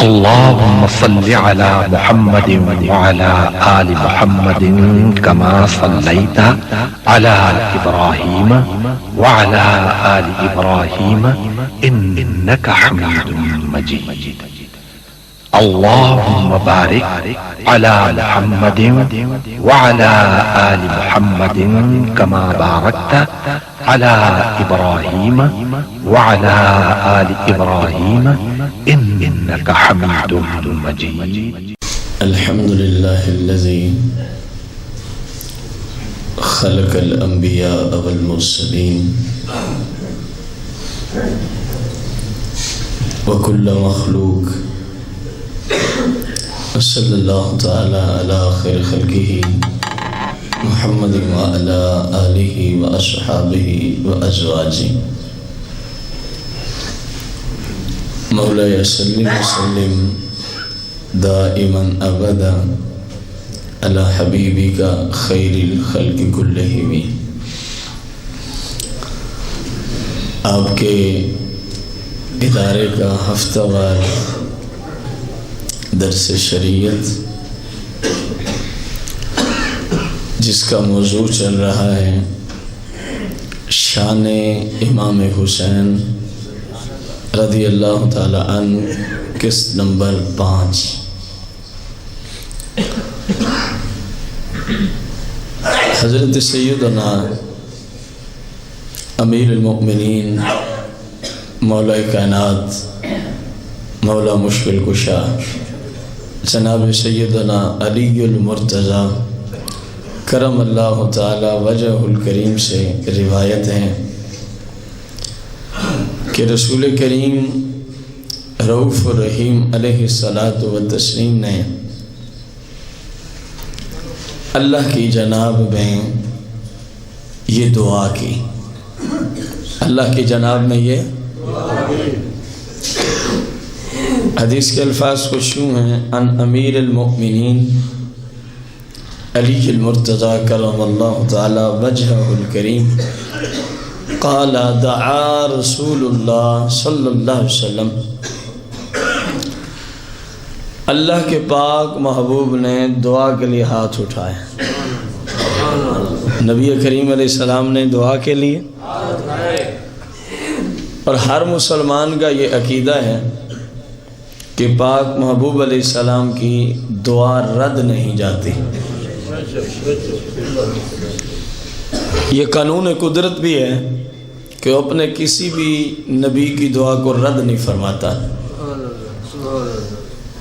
اللهم صل على محمد وعلى آل محمد كما صليت على إبراهيم وعلى آل إبراهيم إنك حميد مجيد. اللهم بارك على محمد وعلى آل محمد كما باركت على إبراهيم وعلى آل إبراهيم إنك حميد مجيد. الحمد لله الذي خلق الأنبياء والمرسلين وكل مخلوق، وصلى الله تعالى على خير خلقه محمد وعلى آله وأصحابه وأزواجه. مولاي صل وسلم دائما أبدا على حبيبك خير الخلق كلهم. آپ کے ادارے کا ہفتہ وار درس شریعت جس کا موضوع چل رہا ہے شان امام حسین رضی اللہ تعالی عنہ، قسط نمبر 5. حضرت سیدنا امیر المؤمنین مولا کائنات مولا مشکل کشا جناب سیدنا علی المرتضیٰ کرم اللہ تعالی وجہ الکریم سے روایت ہے کہ رسول کریم رؤوف الرحیم علیہ الصلاۃ والتسلیم نے اللہ کی جناب میں یہ دعا کی. اللہ کی جناب میں یہ حدیث کے الفاظ کچھ یوں ہیں: ان امیر المؤمنین علی المرتضیٰ کرم اللہ تعالی وجہہ الکریم قال دعا رسول اللہ صلی اللہ علیہ وسلم. اللہ کے پاک محبوب نے دعا کے لیے ہاتھ اٹھائے. نبی کریم علیہ السلام نے دعا کے لیے، اور ہر مسلمان کا یہ عقیدہ ہے کہ پاک محبوب علیہ السلام کی دعا رد نہیں جاتی. یہ قانون قدرت بھی ہے کہ وہ اپنے کسی بھی نبی کی دعا کو رد نہیں فرماتا.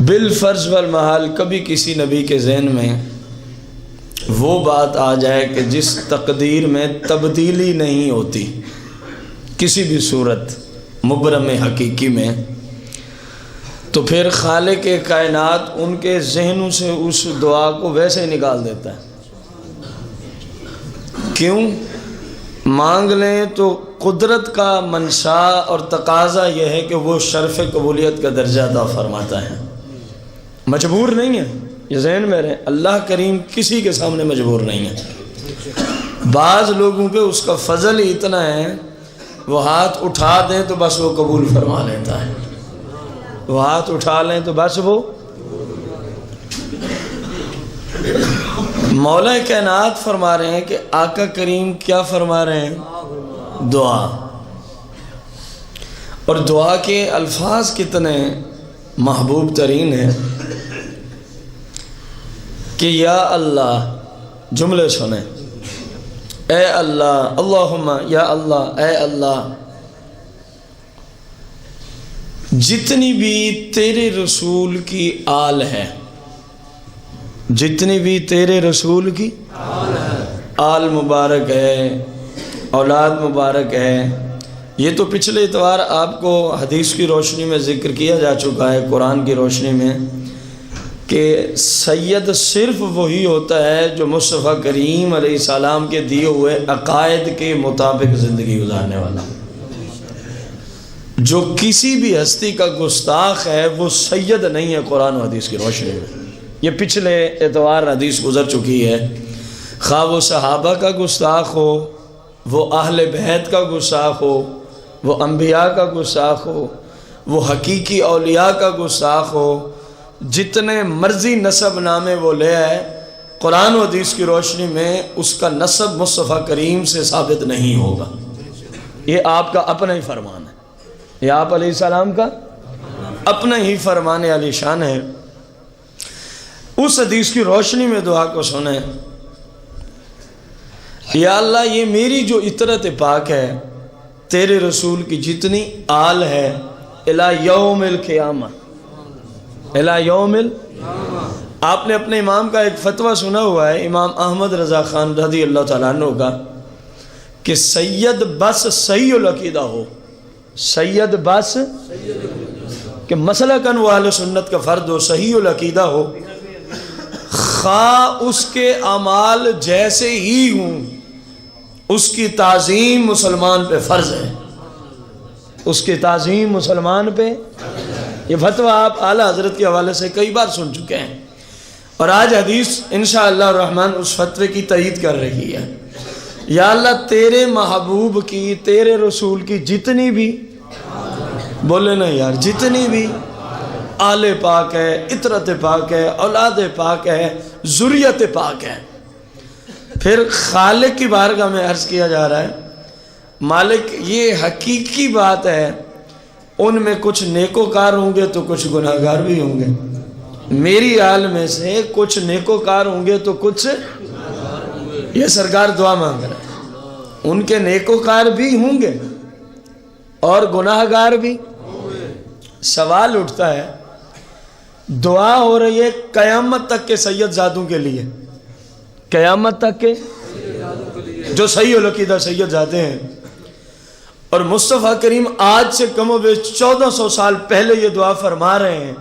بالفرض والمحال کبھی کسی نبی کے ذہن میں وہ بات آ جائے کہ جس تقدیر میں تبدیلی نہیں ہوتی کسی بھی صورت مبرم حقیقی میں، تو پھر خالق کائنات ان کے ذہنوں سے اس دعا کو ویسے ہی نکال دیتا ہے. کیوں؟ مانگ لیں تو قدرت کا منشا اور تقاضا یہ ہے کہ وہ شرف قبولیت کا درجہ عطا فرماتا ہے. مجبور نہیں ہے، یہ ذہن میں رہے. اللہ کریم کسی کے سامنے مجبور نہیں ہے. بعض لوگوں پہ اس کا فضل ہی اتنا ہے وہ ہاتھ اٹھا دیں تو بس وہ قبول فرما لیتا ہے. وہ ہاتھ اٹھا لیں تو بس وہ مولا کائنات فرما رہے ہیں کہ آقا کریم کیا فرما رہے ہیں؟ دعا. اور دعا کے الفاظ کتنے محبوب ترین ہیں کہ یا اللہ، جملے سنیں، اے اللہ، اللہم یا اللہ، اے اللہ، جتنی بھی تیرے رسول کی آل ہے، جتنی بھی تیرے رسول کی آل مبارک ہے، اولاد مبارک ہے. یہ تو پچھلے اتوار آپ کو حدیث کی روشنی میں ذکر کیا جا چکا ہے، قرآن کی روشنی میں، کہ سید صرف وہی ہوتا ہے جو مصطفیٰ کریم علیہ السلام کے دیے ہوئے عقائد کے مطابق زندگی گزارنے والا. جو کسی بھی ہستی کا گستاخ ہے وہ سید نہیں ہے قرآن و حدیث کی روشنی میں. یہ پچھلے اتوار حدیث گزر چکی ہے. خواہ وہ صحابہ کا گستاخ ہو، وہ اہل بیت کا گستاخ ہو، وہ انبیاء کا گستاخ ہو، وہ حقیقی اولیاء کا گستاخ ہو، جتنے مرضی نسب نامے وہ لے آئے، قرآن و حدیث کی روشنی میں اس کا نسب مصطفیٰ کریم سے ثابت نہیں ہوگا۔ یہ آپ کا اپنا ہی فرمان ہے، یہ آپ علیہ السلام کا اپنا ہی فرمان علی شان ہے۔ اس حدیث کی روشنی میں دعا کو سنیں، یا اللہ یہ میری جو عطرت پاک ہے تیرے رسول کی جتنی آل ہے الی یوم القیامہ، الی یوم آپ نے اپنے امام کا ایک فتویٰ سنا ہوا ہے، امام احمد رضا خان رضی اللہ تعالیٰ عنہ کا، کہ سید بس صحیح العقیدہ ہو، سید بس کہ مسلکاً وہ اہل سنت کا فرد ہو، صحیح العقیدہ ہو، خواہ اس کے اعمال جیسے ہی ہوں، اس کی تعظیم مسلمان پہ فرض ہے، اس کی تعظیم مسلمان پہ۔ یہ فتویٰ آپ اعلیٰ حضرت کے حوالے سے کئی بار سن چکے ہیں، اور آج حدیث انشاءاللہ الرحمن اس فتوے کی تائید کر رہی ہے۔ یا اللہ تیرے محبوب کی، تیرے رسول کی جتنی بھی، بولے نا یار، جتنی بھی آل پاک ہے، عطرت پاک ہے، اولاد پاک ہے، ذریت پاک ہے، پھر خالق کی بارگاہ میں عرض کیا جا رہا ہے، مالک یہ حقیقی بات ہے، ان میں کچھ نیکوکار ہوں گے تو کچھ گناہگار بھی ہوں گے، میری آل میں سے کچھ نیکوکار ہوں گے تو کچھ، یہ سرکار دعا مانگ رہا ہے، ان کے نیکوکار بھی ہوں گے اور گناہگار بھی۔ سوال اٹھتا ہے، دعا ہو رہی ہے قیامت تک کے سید زادوں کے لیے، قیامت تک کے جو صحیح العقیدہ سید زادے ہیں، اور مصطفیٰ کریم آج سے کم و بیش 1400 سال پہلے یہ دعا فرما رہے ہیں،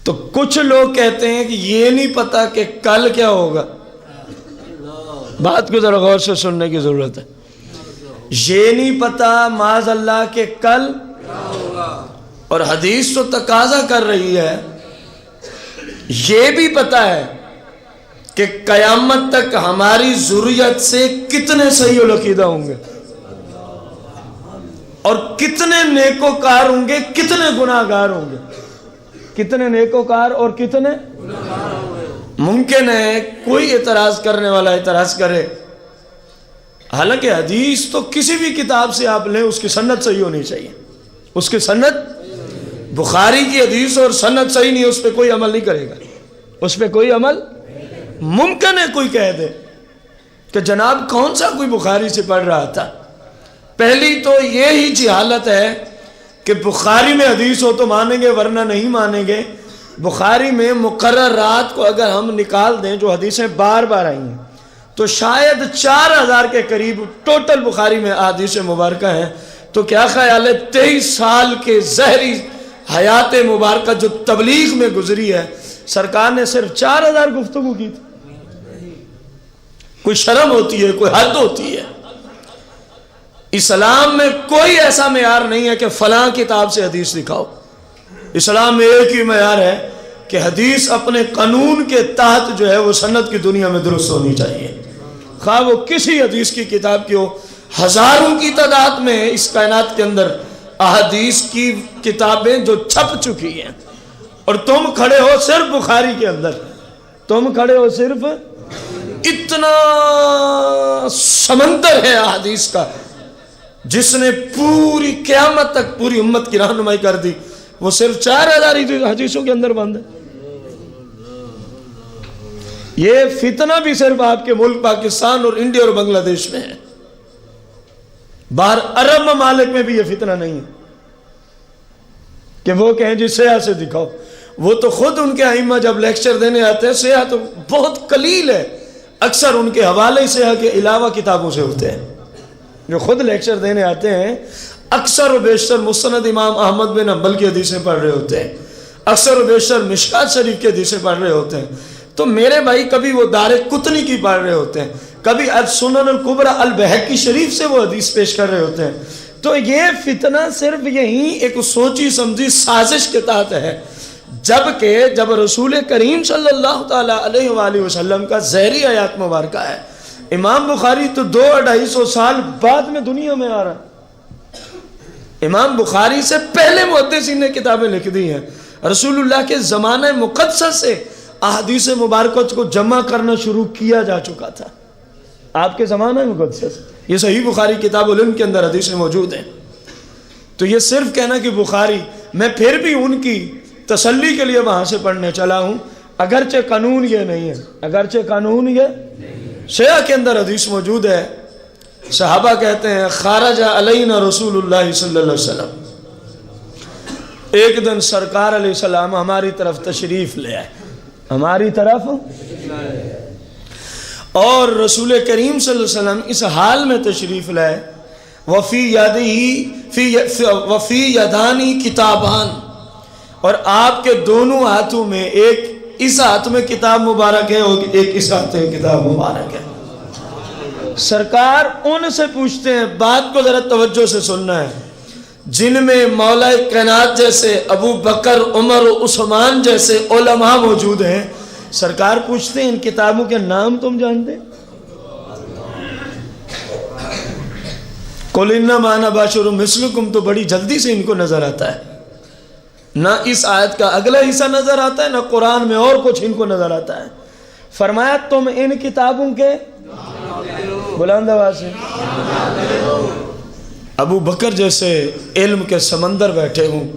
تو کچھ لوگ کہتے ہیں کہ یہ نہیں پتا کہ کل کیا ہوگا۔ بات کو ذرا غور سے سننے کی ضرورت ہے۔ یہ نہیں پتا معاذ اللہ کہ کل، اور حدیث تو تقاضا کر رہی ہے، یہ بھی پتا ہے کہ قیامت تک ہماری ذریت سے کتنے صحیح العقیدہ ہوں گے، اور کتنے نیکوکار ہوں گے، کتنے گناہگار ہوں گے، کتنے نیکوکار اور کتنے ممکن ہے کوئی اعتراض کرنے والا اعتراض کرے، حالانکہ حدیث تو کسی بھی کتاب سے آپ لیں اس کی سند صحیح ہونی چاہیے، اس کی سند، بخاری کی حدیث اور سند صحیح نہیں، اس پہ کوئی عمل نہیں کرے گا، اس پہ کوئی عمل، ممکن ہے کوئی کہہ دے کہ جناب کون سا کوئی بخاری سے پڑھ رہا تھا۔ پہلی تو یہی جہالت ہے کہ بخاری میں حدیث ہو تو مانیں گے ورنہ نہیں مانیں گے۔ بخاری میں مقررات کو اگر ہم نکال دیں جو حدیثیں بار بار آئی ہیں تو شاید 4000 کے قریب ٹوٹل بخاری میں احادیث مبارکہ ہیں، تو کیا خیال ہے 23 سال کے زہری حیات مبارکہ جو تبلیغ میں گزری ہے، سرکار نے صرف 4000 گفتگو کی تھی؟ کوئی شرم ہوتی ہے، کوئی حد ہوتی ہے۔ اسلام میں کوئی ایسا معیار نہیں ہے کہ فلاں کتاب سے حدیث دکھاؤ، اسلام میں ایک ہی معیار ہے کہ حدیث اپنے قانون کے تحت جو ہے وہ سند کی دنیا میں درست ہونی چاہیے، خواہ وہ کسی حدیث کی کتاب کی ہو۔ ہزاروں کی تعداد میں اس کائنات کے اندر احادیث کی کتابیں جو چھپ چکی ہیں، اور تم کھڑے ہو صرف بخاری کے اندر، تم کھڑے ہو صرف، اتنا سمندر ہے احادیث کا جس نے پوری قیامت تک پوری امت کی رہنمائی کر دی، وہ صرف 4000 حدیثوں کے اندر بند ہے۔ یہ فتنہ بھی صرف آپ کے ملک پاکستان اور انڈیا اور بنگلہ دیش میں ہے، باہر عرب ممالک میں بھی یہ فتنہ نہیں ہے کہ وہ کہیں جی سیاح سے دکھاؤ۔ وہ تو خود ان کے ائمہ جب لیکچر دینے آتے ہیں، سیاح تو بہت قلیل ہے، اکثر ان کے حوالے سیاح کے علاوہ کتابوں سے ہوتے ہیں، جو خود لیکچر دینے آتے ہیں اکثر و بیشتر مسند امام احمد بن حنبل کی حدیثیں پڑھ رہے ہوتے ہیں، اکثر و بیشتر مشکات شریف کی حدیثیں پڑھ رہے ہوتے ہیں۔ تو میرے بھائی کبھی وہ دار قطنی کی پڑھ رہے ہوتے ہیں، کبھی السنن الکبری البیہقی شریف سے وہ حدیث پیش کر رہے ہوتے ہیں۔ تو یہ فتنہ صرف یہی ایک سوچی سمجھی سازش کے تحت ہے، جبکہ جب رسول کریم صلی اللہ تعالیٰ علیہ وآلہ وسلم کا زہری آیات مبارکہ ہے، امام بخاری تو 200-250 سال بعد میں دنیا میں آ رہا ہے، امام بخاری سے پہلے محدثین نے کتابیں لکھ دی ہیں. رسول اللہ کے زمانہ مقدس سے احادیث مبارکہ کو جمع کرنا شروع کیا جا چکا تھا. آپ کے زمانہ مقدس سے یہ صحیح بخاری کتاب العلم کے اندر حدیثیں موجود ہیں. تو یہ صرف کہنا کہ بخاری، میں پھر بھی ان کی تسلی کے لیے وہاں سے پڑھنے چلا ہوں، اگرچہ قانون یہ نہیں ہے، اگرچہ قانون یہ شیعہ کے اندر حدیث موجود ہے. صحابہ کہتے ہیں خارج علینا رسول اللہ صلی اللہ علیہ وسلم، ایک دن سرکار علیہ السلام ہماری طرف تشریف لے آئے، ہماری طرف، اور رسول کریم صلی اللہ علیہ وسلم اس حال میں تشریف لائے وفی یدانی کتابان، اور آپ کے دونوں ہاتھوں میں، ایک اس ہاتھ میں کتاب مبارک ہے اور ایک اس ہاتھ میں کتاب مبارک ہے. سرکار ان سے پوچھتے ہیں، بات کو ذرا توجہ سے سننا ہے، جن میں مولا کائنات جیسے ابو بکر، عمر و عثمان جیسے علماء موجود ہیں. سرکار پوچھتے ہیں ان کتابوں کے نام تم جانتے؟ قُلْ إِنَّمَا أَنَا بَشَرٌ مِثْلُكُمْ تو بڑی جلدی سے ان کو نظر آتا ہے. نہ اس آیت کا اگلا حصہ نظر آتا ہے، نہ قرآن میں اور کچھ ان کو نظر آتا ہے. فرمایا تم ان کتابوں کے بلند آواز سے، ابو بکر جیسے علم کے سمندر بیٹھے ہوں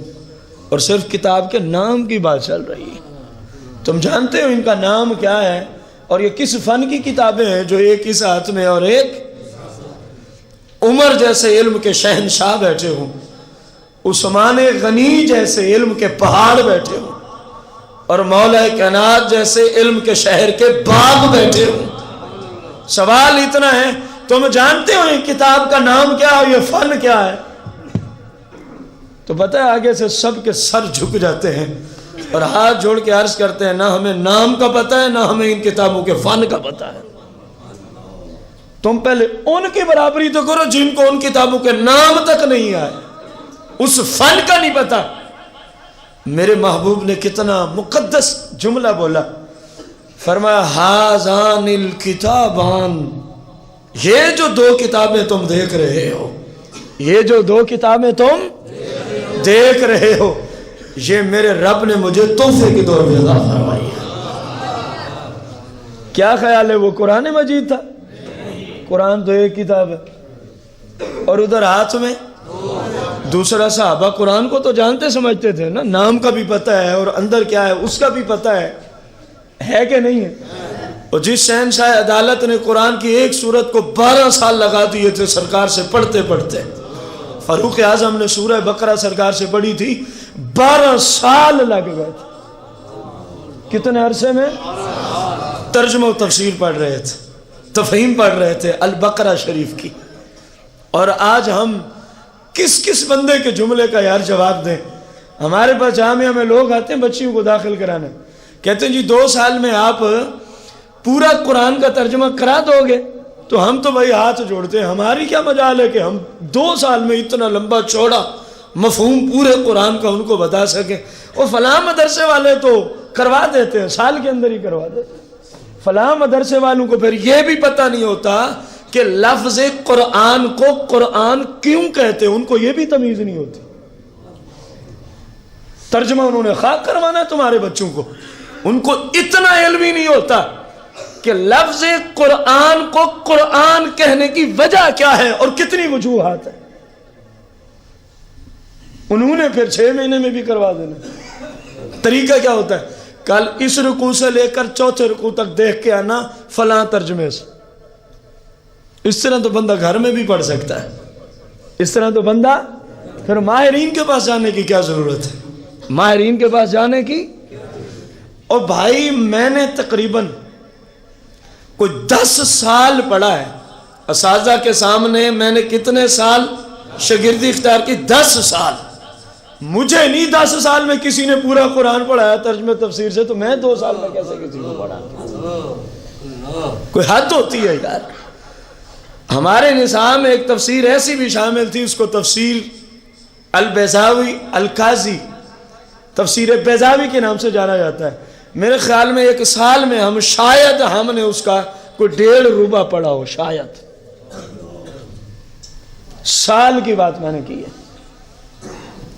اور صرف کتاب کے نام کی بات چل رہی ہے. تم جانتے ہو ان کا نام کیا ہے اور یہ کس فن کی کتابیں ہیں جو ایک اس ہاتھ میں اور ایک؟ عمر جیسے علم کے شہنشاہ بیٹھے ہوں، عثمان غنی جیسے علم کے پہاڑ بیٹھے ہوں، اور مولا کائنات جیسے علم کے شہر کے باغ بیٹھے ہوں. سوال اتنا ہے، تم جانتے ہو یہ کتاب کا نام کیا اور یہ فن کیا ہے؟ تو پتہ ہے آگے سے سب کے سر جھک جاتے ہیں اور ہاتھ جوڑ کے عرض کرتے ہیں، نہ ہمیں نام کا پتہ ہے، نہ ہمیں ان کتابوں کے فن کا پتہ ہے. تم پہلے ان کی برابری تو کرو جن کو ان کتابوں کے نام تک نہیں آئے، اس فن کا نہیں پتا. میرے محبوب نے کتنا مقدس جملہ بولا، فرمایا ہازان الکتابان، یہ جو دو کتابیں تم دیکھ رہے ہو، یہ جو دو کتابیں تم دیکھ رہے ہو، یہ میرے رب نے مجھے تحفے کے طور پہ عطا فرمائی ہے. کیا خیال ہے وہ قرآن مجید تھا؟ قرآن تو ایک کتاب ہے، اور ادھر ہاتھ میں دوسرا. صحابہ قرآن کو تو جانتے سمجھتے تھے نا، نام کا بھی پتہ ہے اور اندر کیا ہے اس کا بھی پتہ ہے کہ نہیں ہے؟ اور جس شہنشاہ عدالت نے قرآن کی ایک سورت کو 12 سال لگا دیے تھے سرکار سے پڑھتے پڑھتے، فاروق اعظم نے سورہ بقرہ سرکار سے پڑھی تھی، 12 سال لگ گئے تھے. کتنے عرصے میں؟ ترجمہ و تفسیر پڑھ رہے تھے، تفہیم پڑھ رہے تھے البقرہ شریف کی. اور آج ہم کس بندے کے جملے کا یار جواب دیں؟ ہمارے پاس جامعہ میں لوگ آتے ہیں بچیوں کو داخل کرانے، کہتے ہیں جی 2 سال میں آپ پورا قرآن کا ترجمہ کرا دو گے. تو ہم تو بھائی ہاتھ جوڑتے ہیں، ہماری کیا مجال ہے کہ ہم 2 سال میں اتنا لمبا چوڑا مفہوم پورے قرآن کا ان کو بتا سکیں. اور فلاں مدرسے والے تو کروا دیتے ہیں، سال کے اندر ہی کروا دیتے ہیں. فلاں مدرسے والوں کو پھر یہ بھی پتہ نہیں ہوتا کہ لفظ قرآن کو قرآن کیوں کہتے ہیں، ان کو یہ بھی تمیز نہیں ہوتی. ترجمہ انہوں نے خاک کروانا ہے تمہارے بچوں کو، ان کو اتنا علم ہی نہیں ہوتا کہ لفظ قرآن کو قرآن کہنے کی وجہ کیا ہے اور کتنی وجوہات ہیں. انہوں نے پھر 6 مہینے میں بھی کروا دینا. طریقہ کیا ہوتا ہے؟ کل اس رکوع سے لے کر 4تھے رکوع تک دیکھ کے آنا فلاں ترجمے سے. اس طرح تو بندہ گھر میں بھی پڑھ سکتا ہے. اس طرح تو بندہ، پھر ماہرین کے پاس جانے کی کیا ضرورت ہے؟ ماہرین کے پاس جانے کی. اور بھائی میں نے تقریباً کوئی 10 سال پڑھا ہے اساتذہ کے سامنے. میں نے کتنے سال شاگردی اختیار کی؟ 10 سال. مجھے نہیں 10 سال میں کسی نے پورا قرآن پڑھایا ترجمہ تفسیر سے، تو میں 2 سال میں کیسے کسی کو پڑھا؟ کوئی حد ہوتی ہے یار. ہمارے نصاب میں ایک تفسیر ایسی بھی شامل تھی، اس کو تفسیر البیضاوی القاضی، تفسیر بیضاوی کے نام سے جانا جاتا ہے. میرے خیال میں 1 سال میں ہم نے اس کا کوئی 1.5 روبہ پڑھا ہو، شاید. سال کی بات میں نے کی ہے.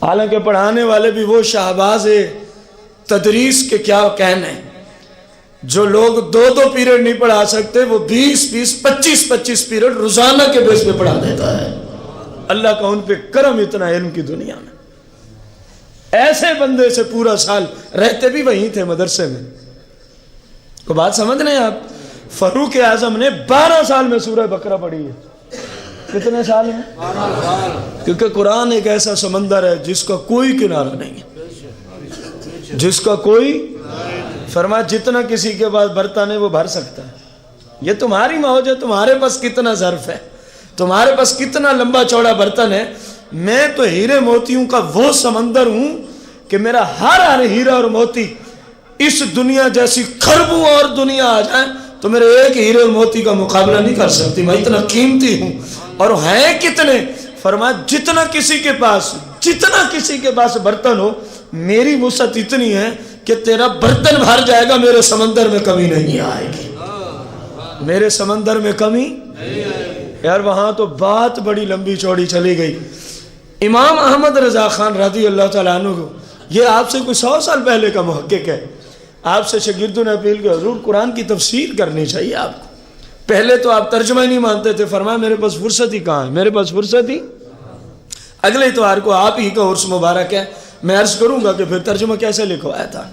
حالانکہ پڑھانے والے بھی وہ شہباز تدریس کے کیا کہنے، جو لوگ 2 پیریڈ نہیں پڑھا سکتے وہ 20 25 پیریڈ روزانہ کے بیس پہ پڑھا دیتا ہے۔ اللہ کا ان پہ کرم اتنا علم کی دنیا میں، ایسے بندے سے پورا سال رہتے بھی وہیں تھے مدرسے میں۔ کو بات سمجھ رہے ہیں آپ؟ فاروق اعظم نے 12 سال میں سورہ بقرہ پڑھی ہے۔ کتنے سال میں؟ 12 سال۔ کیونکہ قرآن ایک ایسا سمندر ہے جس کا کوئی کنارہ نہیں ہے، جس کا کوئی، فرمایا جتنا کسی کے پاس برتن ہے وہ بھر سکتا ہے۔ یہ تمہاری موج ہے، تمہارے پاس کتنا ظرف ہے، تمہارے پاس کتنا لمبا چوڑا برتن ہے۔ میں تو ہیرے موتیوں کا وہ سمندر ہوں کہ میرا ہر ہیرا اور موتی اس دنیا جیسی کھربوں اور دنیا آ جائیں تو میرے ایک ہیرے اور موتی کا مقابلہ نہیں کر سکتی، میں اتنا قیمتی ہوں۔ اور ہیں کتنے؟ فرمایا جتنا کسی کے پاس برتن ہو، میری وسعت اتنی ہے کہ تیرا برتن بھر جائے گا، میرے سمندر میں کمی نہیں آئے گی، میرے سمندر میں کمی نہیں آئے گی۔ یار وہاں تو بات بڑی لمبی چوڑی چلی گئی۔ امام احمد رضا خان رضی اللہ تعالیٰ عنہ کو، یہ آپ سے کوئی 100 سال پہلے کا محقق ہے، آپ سے شاگردوں نے اپیل کی حضور قرآن کی تفسیر کرنی چاہیے آپ کو۔ پہلے تو آپ ترجمہ ہی نہیں مانتے تھے، فرمایا میرے پاس فرصت ہی کہاں ہے، میرے پاس فرصت ہی، اگلے اتوار کو آپ ہی کا عرس مبارک ہے، میں عرض کروں گا کہ پھر ترجمہ کیسے لکھوایا تھا،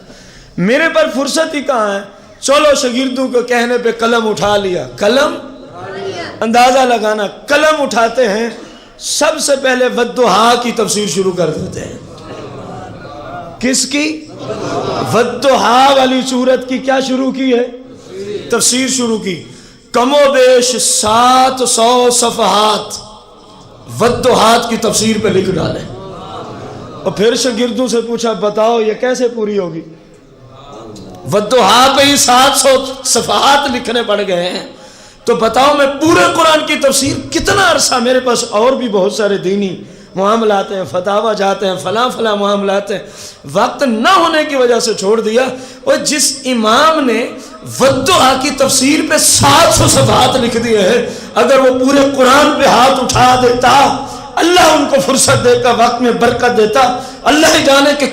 میرے پر فرصت ہی کہاں ہے۔ چلو شاگردوں کو کہنے پہ قلم اٹھا لیا، قلم اندازہ لگانا، قلم اٹھاتے ہیں، سب سے پہلے والضحیٰ کی تفسیر شروع کر دیتے ہیں۔ کس کی؟ والضحیٰ والی سورت کی کیا شروع کی ہے؟ تفسیر شروع کی۔ کم و بیش 700 صفحات والضحیٰ کی تفسیر پہ لکھ ڈالے، اور پھر شاگردوں سے پوچھا بتاؤ یہ کیسے پوری ہوگی؟ والضحیٰ پہ ہی 700 صفحات لکھنے پڑ گئے ہیں، تو بتاؤ میں پورے قرآن کی تفسیر کتنا عرصہ، میرے پاس اور بھی بہت سارے دینی معاملات ہیں، فتاوہ جاتے ہیں، فلاں معاملات ہیں، وقت نہ ہونے کی وجہ سے چھوڑ دیا۔ اور جس امام نے والضحیٰ کی تفسیر پہ 700 صفحات لکھ دیے ہیں، اگر وہ پورے قرآن پہ ہاتھ اٹھا دیتا، اللہ ان کو فرصت دیتا، وقت میں برکت دیتا، اللہ ہی جانے کہ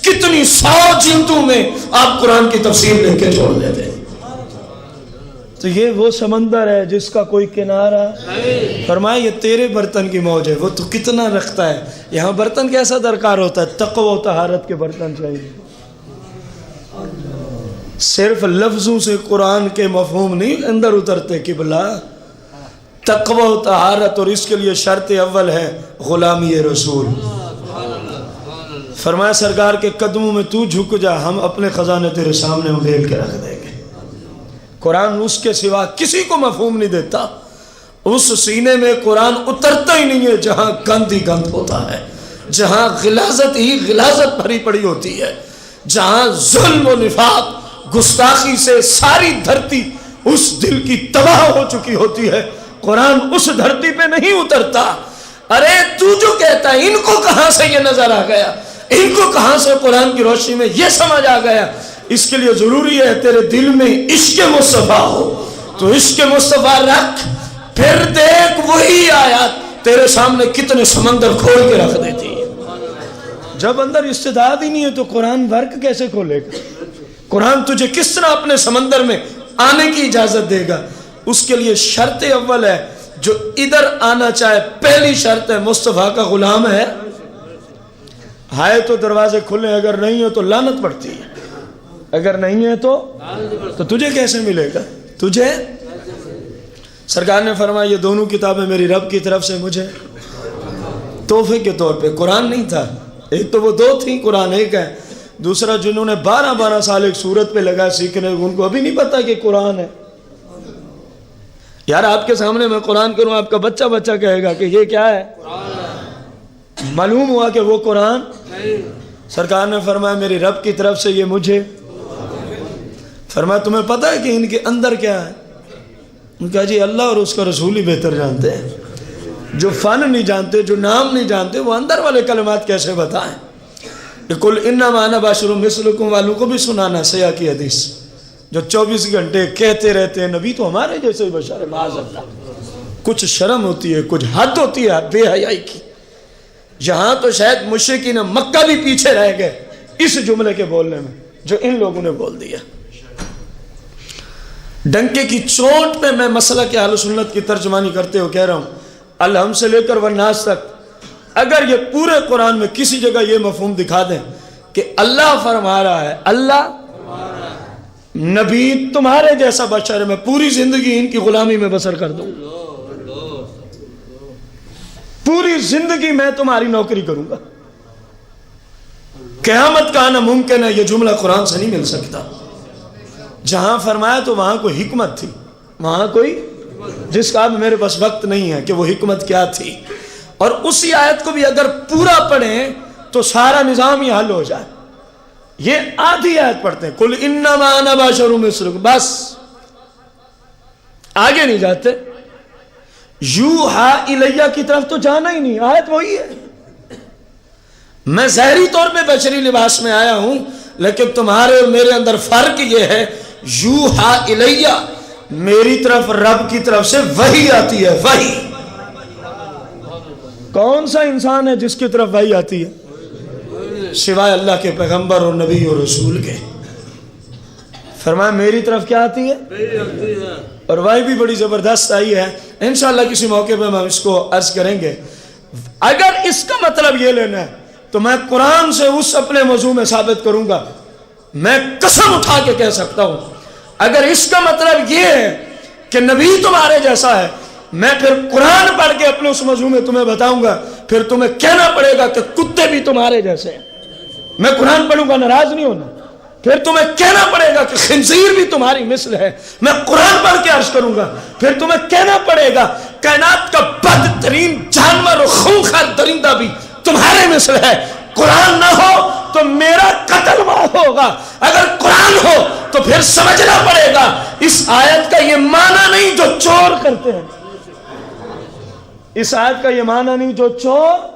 کتنی 100 جلدوں میں آپ قرآن کی تفسیر لے کے چھوڑ دیتے۔ تو یہ وہ سمندر ہے جس کا کوئی کنارہ نہیں۔ فرمایا یہ تیرے برتن کی موج ہے، وہ تو کتنا رکھتا ہے۔ یہاں برتن کیسا درکار ہوتا ہے؟ تقوی و طہارت کے برتن چاہیے۔ صرف لفظوں سے قرآن کے مفہوم نہیں اندر اترتے قبلہ، تقوی و طہارت، اور اس کے لیے شرط اول ہے غلامی رسول۔ فرمایا سرکار کے قدموں میں تو جھک جا، ہم اپنے خزانے تیرے سامنے اندھیل کے رکھ دیں گے۔ قرآن اس کے سوا کسی کو مفہوم نہیں دیتا، اس سینے میں قرآن اترتا ہی نہیں ہے جہاں گند ہی گند ہوتا ہے، جہاں غلاظت ہی غلاظت بھری پڑی ہوتی ہے، جہاں ظلم و نفاق گستاخی سے ساری دھرتی اس دل کی تباہ ہو چکی ہوتی ہے، قرآن اس دھرتی پہ نہیں اترتا۔ ارے تو جو کہتا ہے ان کو کہاں سے یہ نظر آ گیا، ان کو کہاں سے قرآن کی روشنی میں یہ سمجھ آ گیا؟ اس کے لیے ضروری ہے تیرے دل میں عشق مصطفیٰ ہو، تو عشق مصطفیٰ رکھ، پھر دیکھ وہی آیات تیرے سامنے کتنے سمندر کھول کے رکھ دیتی ہے۔ جب اندر استعداد ہی نہیں ہے تو قرآن ورک کیسے کھولے گا؟ قرآن تجھے کس طرح اپنے سمندر میں آنے کی اجازت دے گا؟ اس کے لیے شرط اول ہے، جو ادھر آنا چاہے پہلی شرط ہے مصطفیٰ کا غلام ہے تو دروازے کھلے، اگر نہیں ہے تو لعنت پڑتی ہے، اگر نہیں ہے تو تجھے کیسے ملے گا؟ تجھے سرکار نے فرمایا یہ دونوں کتابیں میری رب کی طرف سے مجھے تحفے کے طور پہ، قرآن نہیں تھا، ایک تو وہ 2 تھیں، قرآن ایک ہے، دوسرا جنہوں نے 12 سال ایک سورت پہ لگا سیکھنے، ان کو ابھی نہیں پتا کہ قرآن ہے۔ یار آپ کے سامنے میں قرآن کروں، آپ کا بچہ کہے گا کہ یہ کیا ہے؟ معلوم ہوا کہ وہ قرآن، سرکار نے فرمایا میری رب کی طرف سے یہ مجھے، فرمایا تمہیں پتہ ہے کہ ان کے اندر کیا ہے؟ ان کہا جی اللہ اور اس کا رسول ہی بہتر جانتے ہیں، جو فن نہیں جانتے، جو نام نہیں جانتے، وہ اندر والے کلمات کیسے بتائیں؟ قل انما انا بشر مثلکم والوں کو بھی سنانا سیاح کی حدیث، جو 24 گھنٹے کہتے رہتے ہیں نبی تو ہمارے جیسے بشر، معاذ اللہ، کچھ شرم ہوتی ہے، کچھ حد ہوتی ہے بے حیائی کی، یہاں تو شاید مشرکین مکہ بھی پیچھے رہ گئے اس جملے کے بولنے میں جو ان لوگوں نے بول دیا۔ ڈنکے کی چوٹ پہ میں مسئلہ کے اہل سنت کی ترجمانی کرتے ہو کہہ رہا ہوں، الحم سے لے کر والناس تک اگر یہ پورے قرآن میں کسی جگہ یہ مفہوم دکھا دیں کہ اللہ فرما رہا ہے، اللہ نبی تمہارے جیسا بشر ہے، میں پوری زندگی ان کی غلامی میں بسر کر دوں، پوری زندگی میں تمہاری نوکری کروں گا، قیامت کا آنا ممکن ہے، یہ جملہ قرآن سے نہیں مل سکتا۔ جہاں فرمایا تو وہاں کوئی حکمت تھی، وہاں کوئی جس کا اب میرے پاس وقت نہیں ہے کہ وہ حکمت کیا تھی، اور اسی آیت کو بھی اگر پورا پڑھیں تو سارا نظام ہی حل ہو جائے۔ یہ آدھی آیت پڑھتے ہیں قل انما انا بشر مثلکم، بس آگے نہیں جاتے، یوحا الیہ کی طرف تو جانا ہی نہیں، آیت وہی ہے، میں ظاہری طور پہ بشری لباس میں آیا ہوں لیکن تمہارے اور میرے اندر فرق یہ ہے، یوحا الیہ میری طرف رب کی طرف سے وحی آتی ہے، وحی۔ کون سا انسان ہے جس کی طرف وحی آتی ہے سوائے اللہ کے پیغمبر اور نبی اور رسول کے؟ فرمایا میری طرف کیا آتی ہے، اور وحی بھی بڑی زبردست آئی ہے، انشاءاللہ کسی موقع پہ ہم اس کو عرض کریں گے۔ اگر اس کا مطلب یہ لینا ہے تو میں قرآن سے اس اپنے موضوع میں ثابت کروں گا، میں قسم اٹھا کے کہہ سکتا ہوں اگر اس کا مطلب یہ ہے کہ نبی تمہارے جیسا ہے، میں پھر قرآن پڑھ کے اپنے اس موضوع میں تمہیں بتاؤں گا، پھر تمہیں کہنا پڑے گا کہ کتے بھی تمہارے جیسے ہیں۔ میں قرآن پڑھوں گا، ناراض نہیں ہونا، پھر تمہیں کہنا پڑے گا کہ خنزیر بھی تمہاری مثل ہے، میں قرآن پڑھ کے عرض کروں گا، پھر تمہیں کہنا پڑے گا کائنات کا بدترین جانور اور خونخوار درندہ بھی تمہارے مثل ہے۔ قرآن نہ ہو تو میرا قتل معاف ہوگا، اگر قرآن ہو تو پھر سمجھنا پڑے گا اس آیت کا یہ معنی نہیں جو چور کرتے ہیں، اس آیت کا یہ معنی نہیں جو چور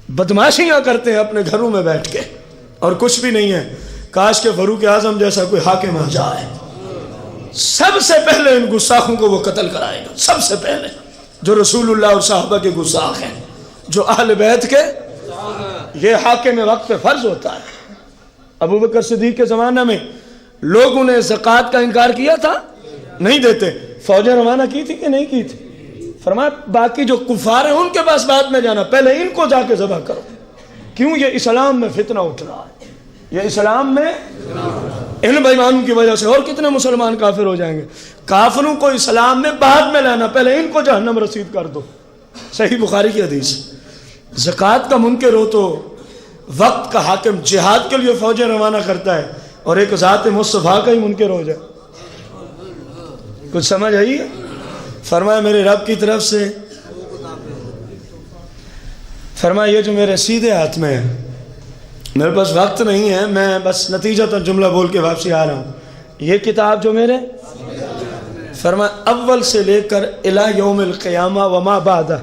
بدماشیاں کرتے ہیں اپنے گھروں میں بیٹھ کے، اور کچھ بھی نہیں ہے۔ کاش کہ فاروق اعظم جیسا کوئی حاکم آ جائے، سب سے پہلے ان گستاخوں کو وہ قتل کرائے گا، سب سے پہلے جو رسول اللہ اور صحابہ کے گستاخ ہیں، جو اہل بیت کے، یہ حاکم وقت پہ فرض ہوتا ہے۔ ابو بکر صدیق کے زمانہ میں لوگوں نے زکوٰۃ کا انکار کیا تھا، نہیں دیتے، فوجیں روانہ کی تھی کہ نہیں کی تھی؟ فرمایا باقی جو کفار ہیں ان کے پاس بعد میں جانا، پہلے ان کو جا کے ذبح کرو، کیوں؟ یہ اسلام میں فتنہ اٹھ رہا ہے، یہ اسلام میں ان بےایمانوں کی وجہ سے اور کتنے مسلمان کافر ہو جائیں گے۔ کافروں کو اسلام میں بعد میں لانا، پہلے ان کو جہنم رسید کر دو۔ صحیح بخاری کی حدیث۔ زکوٰۃ کا منکر ہو تو وقت کا حاکم جہاد کے لیے فوجیں روانہ کرتا ہے، اور ایک ذات مصطفیٰ کا ہی منکر ہو جائے، کچھ سمجھ آئی؟ فرمایا میرے رب کی طرف سے، فرمایا یہ جو میرے سیدھے ہاتھ میں ہے، میرے پاس وقت نہیں ہے، میں بس نتیجتاً جملہ بول کے واپسی آ رہا ہوں، یہ کتاب جو میرے، فرمایا اول سے لے کر الی یوم القیامہ وما بعدہ،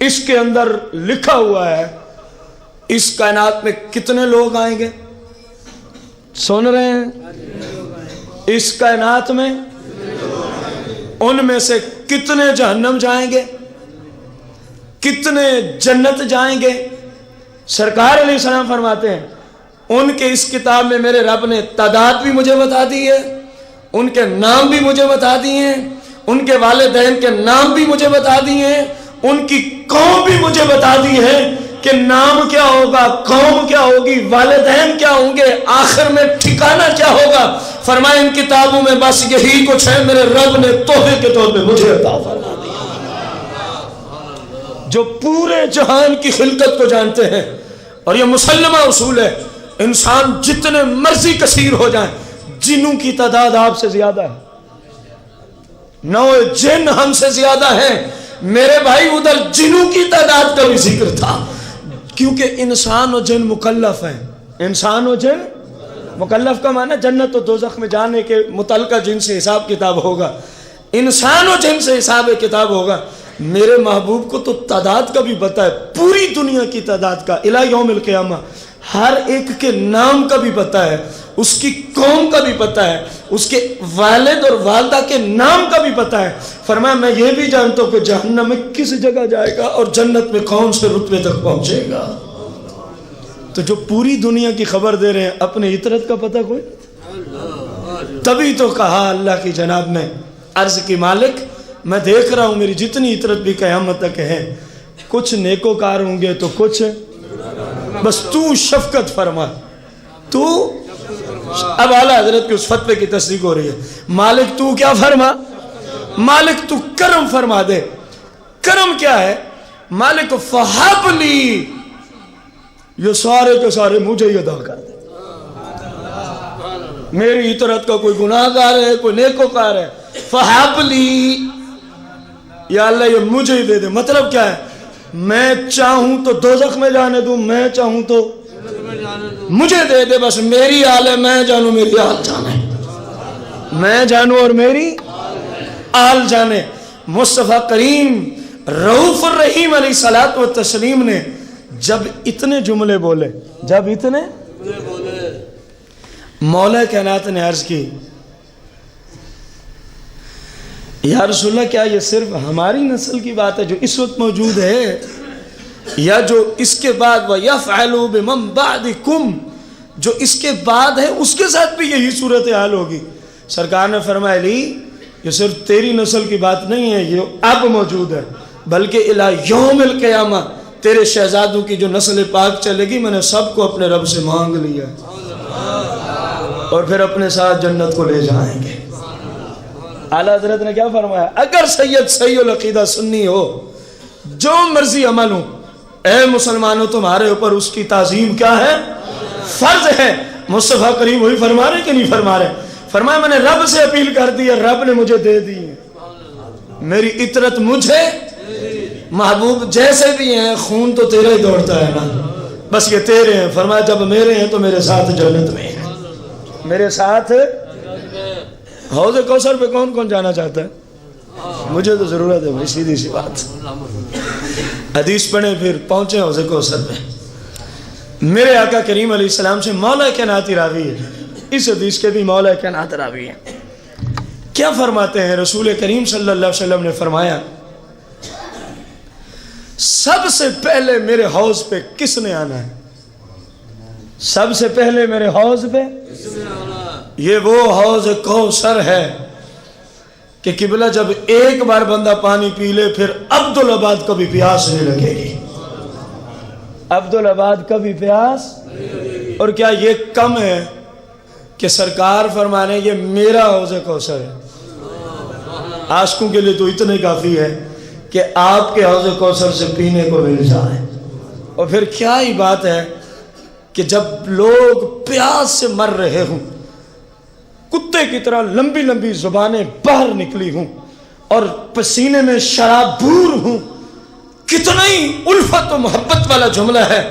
اس کے اندر لکھا ہوا ہے اس کائنات میں کتنے لوگ آئیں گے، سن رہے ہیں؟ اس کائنات میں ان میں سے کتنے جہنم جائیں گے، کتنے جنت جائیں گے۔ سرکار علیہ السلام فرماتے ہیں ان کے اس کتاب میں میرے رب نے تعداد بھی مجھے بتا دی ہے، ان کے نام بھی مجھے بتا دیے ہیں، ان کے والدین کے نام بھی مجھے بتا دیے ہیں، ان کی قوم بھی مجھے بتا دی ہے کہ نام کیا ہوگا، قوم کیا ہوگی، والدین کیا ہوں گے، آخر میں ٹھکانہ کیا ہوگا۔ فرمایا ان کتابوں میں بس یہی کچھ ہے، میرے رب نے تحفے کے طور پہ مجھے عطا فرما دیا۔ جو پورے جہان کی خلقت کو جانتے ہیں، اور یہ مسلمہ اصول ہے، انسان جتنے مرضی کثیر ہو جائیں، جنوں کی تعداد آپ سے زیادہ ہے، نو جن ہم سے زیادہ ہیں۔ میرے بھائی ادھر جنوں کی تعداد کا بھی ذکر تھا، کیونکہ انسان و جن مکلف ہیں۔ انسان و جن مکلف کا معنی جنت و دوزخ میں جانے کے متعلقہ جن سے حساب کتاب ہوگا، انسان و جن سے حساب کتاب ہوگا۔ میرے محبوب کو تو تعداد کا بھی پتہ ہے، پوری دنیا کی تعداد کا، الی یوم القیامہ، ہر ایک کے نام کا بھی پتہ ہے۔ اس کی قوم کا بھی پتہ ہے، اس کے والد اور والدہ کے نام کا بھی پتہ ہے۔ فرمایا میں یہ بھی جانتا ہوں کہ جہنم میں کس جگہ جائے گا اور جنت میں کون سے رتبے تک پہنچے گا۔ تو جو پوری دنیا کی خبر دے رہے ہیں، اپنے عطرت کا پتہ کوئی؟ تبھی تو کہا اللہ کی جناب نے عرض کی مالک میں دیکھ رہا ہوں میری جتنی عطرت بھی قیامت تک ہے، کچھ نیکوکار ہوں گے تو کچھ، بس تو شفقت فرما، تو اب اعلیٰ حضرت کے اس فتوے کی تصدیق ہو رہی ہے۔ مالک تو کیا فرما؟ مالک تو کرم فرما دے۔ کرم کیا ہے؟ مالک فہبلی، یہ سارے کے سارے مجھے ہی ادا کر دے۔ میری عطرت کا کوئی گناہ گار ہے، کوئی نیکوکار ہے، فہبلی، یا اللہ یہ مجھے ہی دے دے۔ مطلب کیا ہے؟ میں چاہوں تو دوزخ میں جانے دوں، میں چاہوں تو مجھے دے دے، بس میری آل ہے، میں جانوں میری آل جانے، میں جانوں اور میری آل جانے۔ مصطفیٰ کریم رؤوف الرحیم علیہ الصلوۃ والتسلیم نے جب اتنے جملے بولے، جب اتنے مولا کائنات نے عرض کی یا رسول اللہ کیا یہ صرف ہماری نسل کی بات ہے جو اس وقت موجود ہے، یا جو اس کے بعد وَيَفْعَلُوا بِمَنْ بَعْدِكُمْ جو اس کے بعد ہے اس کے ساتھ بھی یہی صورتحال ہوگی؟ سرکار نے فرمایا علی یہ صرف تیری نسل کی بات نہیں ہے، یہ اب موجود ہے، بلکہ الی یوم القیامہ تیرے شہزادوں کی جو نسل پاک چلے گی میں نے سب کو اپنے رب سے مانگ لیا اور پھر اپنے ساتھ جنت کو لے جائیں گے۔ اعلیٰ حضرت نے کیا فرمایا؟ اگر سید صحیح العقیدہ سنی ہو، جو مرضی عمل ہو، اے مسلمانوں تمہارے اوپر اس کی تعظیم کیا ہے؟ فرض ہے۔ مصطفیٰ کریم وہی فرما رہے کہ نہیں فرما رہے؟ فرمایا میں نے رب سے اپیل کر دی ہے، رب نے مجھے دے دی ہے، میری عطرت مجھے محبوب جیسے بھی ہیں، خون تو تیرا ہی دوڑتا ہے نا، بس یہ تیرے ہیں۔ فرمایا جب میرے ہیں تو میرے ساتھ جنت میں ہیں، میرے ساتھ۔ حوض کوثر پہ کون کون جانا چاہتا ہے؟ مجھے تو ضرورت ہے بھائی، سیدھی سی بات۔ حدیث پڑھیں پھر پہنچے حوض کوثر پہ۔ میرے آقا کریم علیہ السلام سے مولا کائنات راوی ہے، اس حدیث کے بھی مولا کائنات راوی ہیں۔ کیا فرماتے ہیں رسول کریم صلی اللہ علیہ وسلم نے فرمایا سب سے پہلے میرے حوض پہ کس نے آنا ہے؟ سب سے پہلے میرے حوض پہ یہ وہ حوض کوثر ہے کہ قبلہ جب ایک بار بندہ پانی پی لے پھر عبدالآباد کبھی پیاس نہیں لگے گی، عبدالآباد کبھی پیاس۔ اور کیا یہ کم ہے کہ سرکار فرمانے یہ میرا حوض کوثر ہے؟ عاشقوں کے لیے تو اتنے کافی ہے کہ آپ کے حوض کوثر سے پینے کو مل جائے۔ اور پھر کیا ہی بات ہے کہ جب لوگ پیاس سے مر رہے ہوں، کتے کی طرح لمبی لمبی زبانیں باہر نکلی ہوں اور پسینے میں شرابور ہوں، کتنا ہی الفت و محبت والا جملہ ہے۔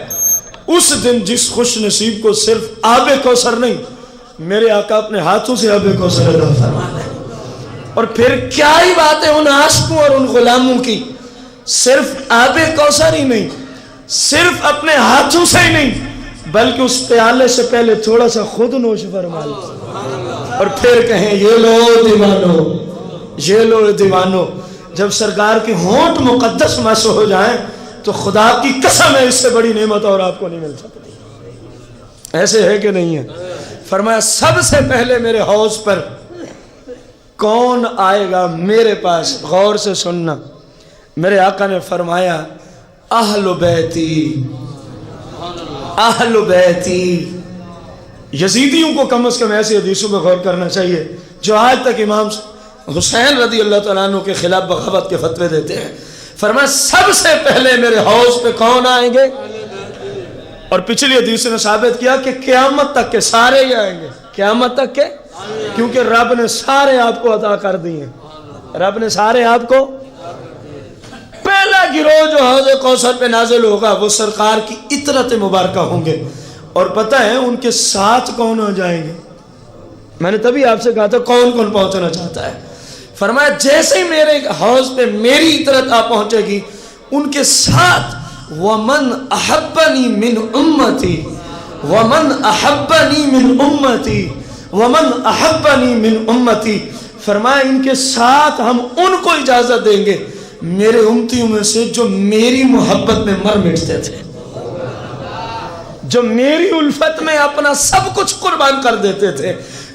اس دن جس خوش نصیب کو صرف آب کوثر نہیں، میرے آقا اپنے ہاتھوں سے آب کوثر عطا فرمانا ہے۔ اور پھر کیا ہی بات ہے ان عاشقوں اور ان غلاموں کی، صرف آب کوثر ہی نہیں، صرف اپنے ہاتھوں سے ہی نہیں، بلکہ اس پیالے سے پہلے تھوڑا سا خود نوش فرما لیں اور پھر کہیں یہ لو دیوانو، یہ لو دیوانو۔ جب سرکار کے ہونٹ مقدس مس ہو جائیں تو خدا کی قسم ہے اس سے بڑی نعمت اور آپ کو نہیں مل سکتی۔ ایسے ہے کہ نہیں ہے؟ فرمایا سب سے پہلے میرے حوض پر کون آئے گا میرے پاس؟ غور سے سننا، میرے آقا نے فرمایا اہل بیتی، اہل بیتی۔ یزیدیوں کو کم از کم ایسی حدیثوں پہ غور کرنا چاہیے جو آج تک امام حسین رضی اللہ تعالیٰ عنہ کے خلاف بغاوت کے فتوے دیتے ہیں۔ فرمایا سب سے پہلے میرے حوض پہ کون آئیں گے؟ اور پچھلی حدیث نے ثابت کیا کہ قیامت تک کے سارے ہی آئیں گے، قیامت تک کے، کیونکہ رب نے سارے آپ کو عطا کر دی ہیں، رب نے سارے آپ کو۔ پہلا گروہ جو حوض کوثر پہ نازل ہوگا وہ سرکار کی عطرت مبارکہ ہوں گے، اور پتہ ہے ان کے ساتھ کون ہو جائیں گے؟ میں نے تبھی آپ سے کہا تھا کون کون پہنچنا چاہتا ہے؟ فرمایا جیسے ہی میرے حوض پہ میری عطرت آ پہنچے گی، ان کے ساتھ وَمَنْ أَحَبَّنِي مِنْ أُمَّتِي، ومن احبنی من امتی ومن احبنی من امتی، فرمایا ان کے ساتھ ہم ان کو اجازت دیں گے میرے امتیوں میں سے جو میری محبت میں مر مٹتے تھے، جو میری الفت میں اپنا سب کچھ قربان کر دیتے تھے،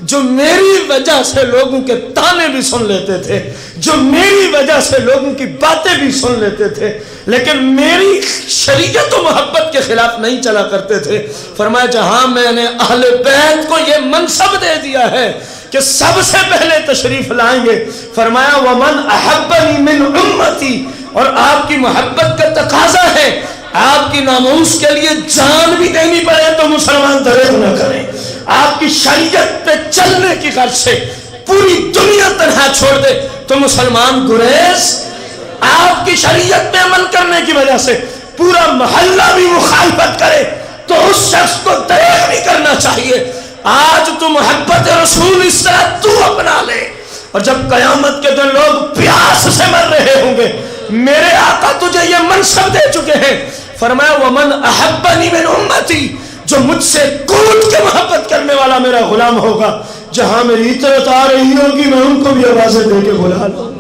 جو میری وجہ سے لوگوں کے تانے بھی سن لیتے تھے، جو میری وجہ سے لوگوں کی باتیں بھی سن لیتے تھے، لیکن میری شریعت و محبت کے خلاف نہیں چلا کرتے تھے۔ فرمایا جہاں میں نے اہل بیت کو یہ منصب دے دیا ہے کہ سب سے پہلے تشریف لائیں گے، فرمایا ومن احبنی من امتی، اور آپ کی محبت کا تقاضا ہے آپ کی ناموس کے لیے جان بھی دینی پڑے تو مسلمان دریغ نہ کریں، آپ کی شریعت پہ چلنے کی غرض سے پوری دنیا تنہا چھوڑ دے تو مسلمان گریز، آپ کی شریعت پہ عمل کرنے کی وجہ سے پورا محلہ بھی مخالفت کرے تو اس شخص کو دریغ نہیں کرنا چاہیے۔ آج تو محبت رسول اس طرح تو اپنا لے، اور جب قیامت کے دن لوگ پیاس سے مر رہے ہوں گے میرے آقا تجھے یہ منصب دے چکے ہیں، فرمایا ومن احبنی من امتی، جو مجھ سے کود کے محبت کرنے والا میرا غلام ہوگا، جہاں میری اطاعت آ رہی ہوگی میں ان کو بھی آوازیں دے کے بلا لوں،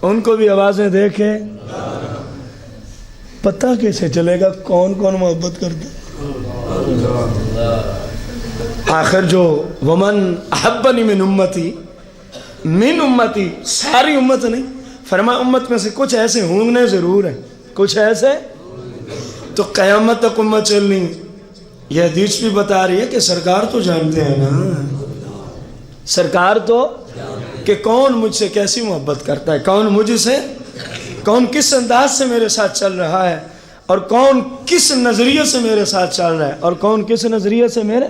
ان کو بھی آوازیں دے کے پتہ کیسے چلے گا کون کون محبت کرتا۔ آخر جو ومن احبنی من امتی، من امتی ساری امت نہیں، فرمایا امت میں سے کچھ ایسے ہونگنے ضرور ہیں، کچھ ایسے تو قیامت تک امت چلنی۔ یہ حدیث بھی بتا رہی ہے کہ سرکار تو جانتے ہیں نا، سرکار تو کہ کون مجھ سے کیسی محبت کرتا ہے، کون مجھ سے، کون کس انداز سے میرے ساتھ چل رہا ہے، اور کون کس نظریے سے میرے ساتھ چل رہا ہے، اور کون کس نظریے سے میرے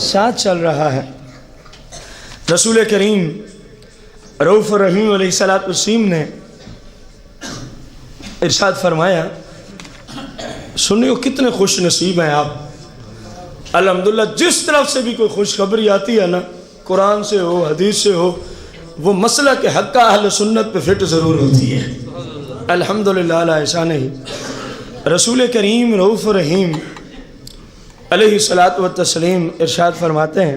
ساتھ چل رہا ہے۔ رسول کریم رؤوف الرحیم علیہ السلام نے ارشاد فرمایا، سنیو کتنے خوش نصیب ہیں آپ، الحمدللہ جس طرف سے بھی کوئی خوشخبری آتی ہے نا، قرآن سے ہو حدیث سے ہو، وہ مسئلہ کے حق کا اہل سنت پہ فٹ ضرور ہوتی ہے، الحمدللہ علی احسانہ۔ رسول کریم رؤوف الرحیم علیہ السلام ارشاد فرماتے ہیں،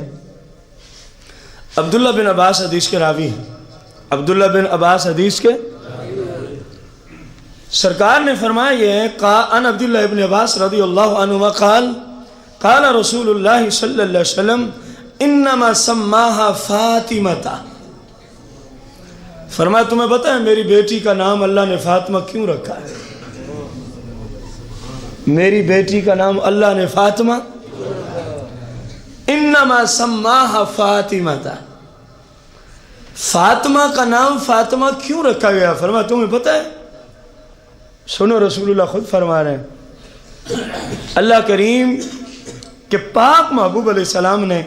عبداللہ بن عباس حدیث کے راوی، عبداللہ بن عباس حدیث کے سرکار نے فرمایا یہ ہے، ان عبداللہ بن عباس رضی اللہ عنہما قال قال رسول اللہ صلی اللہ علیہ وسلم انما سماها فاطمہ، فرمایا تمہیں پتہ ہے میری بیٹی کا نام اللہ نے فاطمہ کیوں رکھا ہے؟ میری بیٹی کا نام اللہ نے فاطمہ، انما سماها فاطمہ، فاطمہ کا نام فاطمہ کیوں رکھا گیا؟ فرمایا تمہیں پتہ ہے؟ سنو رسول اللہ خود فرما رہے ہیں، اللہ کریم کہ پاک محبوب علیہ السلام نے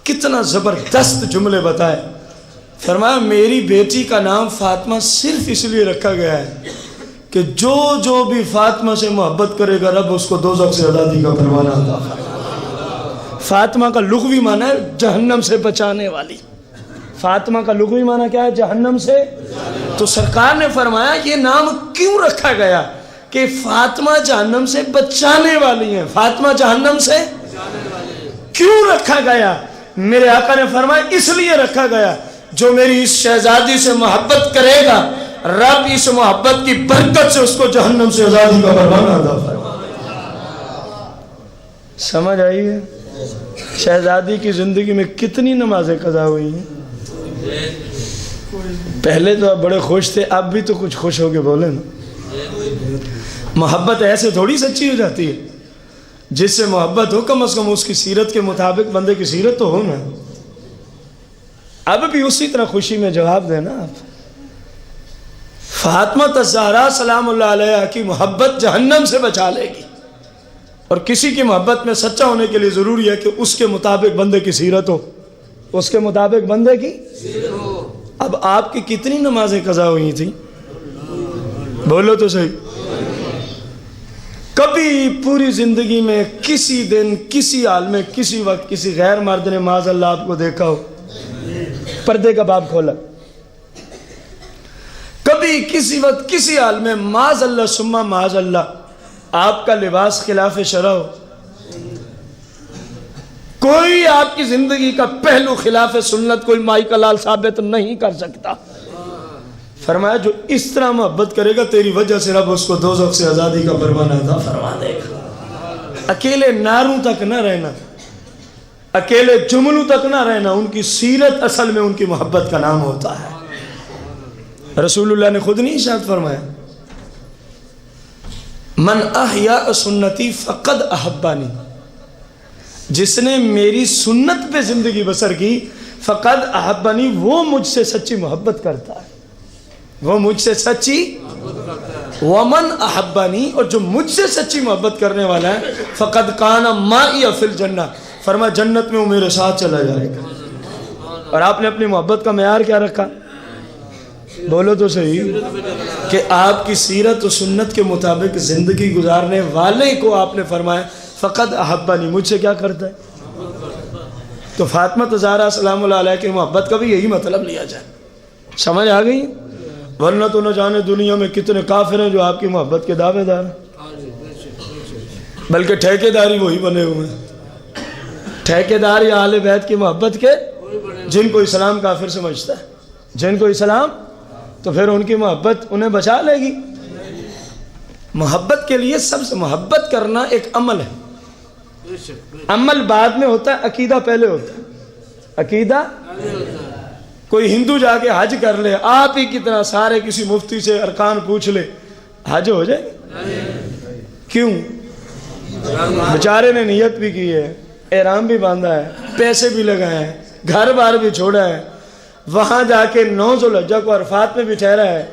کتنا زبردست جملے بتائے، فرمایا میری بیٹی کا نام فاطمہ صرف اس لیے رکھا گیا ہے کہ جو بھی فاطمہ سے محبت کرے گا رب اس کو دوزخ سے آزادی کا پروانہ عطا فرمائے۔ فاطمہ کا لغوی معنی ہے جہنم سے بچانے والی، فاطمہ کا لغوی معنی کیا ہے؟ جہنم سے۔ تو سرکار نے فرمایا یہ نام کیوں رکھا گیا کہ فاطمہ جہنم سے بچانے والی ہیں، فاطمہ جہنم سے کیوں رکھا گیا؟ میرے آقا نے فرمایا اس لیے رکھا گیا جو میری اس شہزادی سے محبت کرے گا رب اس محبت کی برکت سے اس کو جہنم سے آزادی کا پروانہ عطا فرمائے۔ سمجھ آئی ہے؟ شہزادی کی زندگی میں کتنی نمازیں قضا ہوئی ہیں؟ پہلے تو آپ بڑے خوش تھے، اب بھی تو کچھ خوش ہو کے بولے نا۔ محبت ایسے تھوڑی سچی ہو جاتی ہے، جس سے محبت ہو کم از کم اس کی سیرت کے مطابق بندے کی سیرت تو ہو نا۔ اب بھی اسی طرح خوشی میں جواب دینا آپ۔ فاطمہ الزہرا سلام اللہ علیہ کی محبت جہنم سے بچا لے گی، اور کسی کی محبت میں سچا ہونے کے لیے ضروری ہے کہ اس کے مطابق بندے کی سیرت ہو، اس کے مطابق بندے کی سیرت ہو۔ اب آپ کی کتنی نمازیں قضا ہوئی تھیں؟ بولو تو صحیح۔ کبھی پوری زندگی میں کسی دن کسی حال میں کسی وقت کسی غیر مرد نے معاذ اللہ آپ کو دیکھا ہو، پردے کا باب کھولا؟ کبھی کسی وقت کسی حال میں معاذ اللہ ثم معاذ اللہ آپ کا لباس خلاف شرع ہو، کوئی آپ کی زندگی کا پہلو خلاف سنت کوئی مائی کا لال ثابت نہیں کر سکتا۔ فرمایا جو اس طرح محبت کرے گا تیری وجہ سے رب اس کو دوزخ سے آزادی کا پروانہ عطا فرما دے گا۔ اکیلے نعروں تک نہ رہنا، اکیلے جملوں تک نہ رہنا، ان کی سیرت اصل میں ان کی محبت کا نام ہوتا ہے۔ رسول اللہ نے خود نہیں ارشاد فرمایا من احیاء سنتی فقد احبانی، جس نے میری سنت پہ زندگی بسر کی فقد احبانی، وہ مجھ سے سچی محبت کرتا ہے، وہ مجھ سے سچی ومن احبانی، اور جو مجھ سے سچی محبت کرنے والا ہے فقد کان معی فی الجنہ، فرما جنت میں وہ میرے ساتھ چلا جائے گا۔ اور آپ نے اپنی محبت کا معیار کیا رکھا؟ بولو تو صحیح، کہ آپ کی سیرت و سنت کے مطابق زندگی گزارنے والے کو آپ نے فرمایا فقد احبانی، مجھ سے کیا کرتا ہے؟ تو فاطمہ زہرا سلام اللہ علیہ کی محبت کا بھی یہی مطلب لیا جائے، سمجھ آ گئی؟ ورنہ تو نہ جانے دنیا میں کتنے کافر ہیں جو آپ کی محبت کے دعوے دار ہیں، بلکہ ٹھیکے داری وہی بنے ہوئے ہیں، ٹھیکے دار یا اہل بیت کی محبت کے، جن کو اسلام کافر سمجھتا ہے، جن کو اسلام، تو پھر ان کی محبت انہیں بچا لے گی۔ محبت کے لیے سب سے محبت کرنا ایک عمل ہے، عمل بعد میں ہوتا ہے، عقیدہ پہلے ہوتا ہے۔ عقیدہ، کوئی ہندو جا کے حج کر لے، آپ ہی کی طرح سارے کسی مفتی سے ارکان پوچھ لے، حج ہو جائے؟ کیوں؟ بیچارے نے نیت بھی کی ہے، احرام بھی باندھا ہے، پیسے بھی لگائے ہیں، گھر بار بھی چھوڑا ہے، وہاں جا کے 9 ذوالحجہ کو عرفات میں بھی ٹھہرا ہے،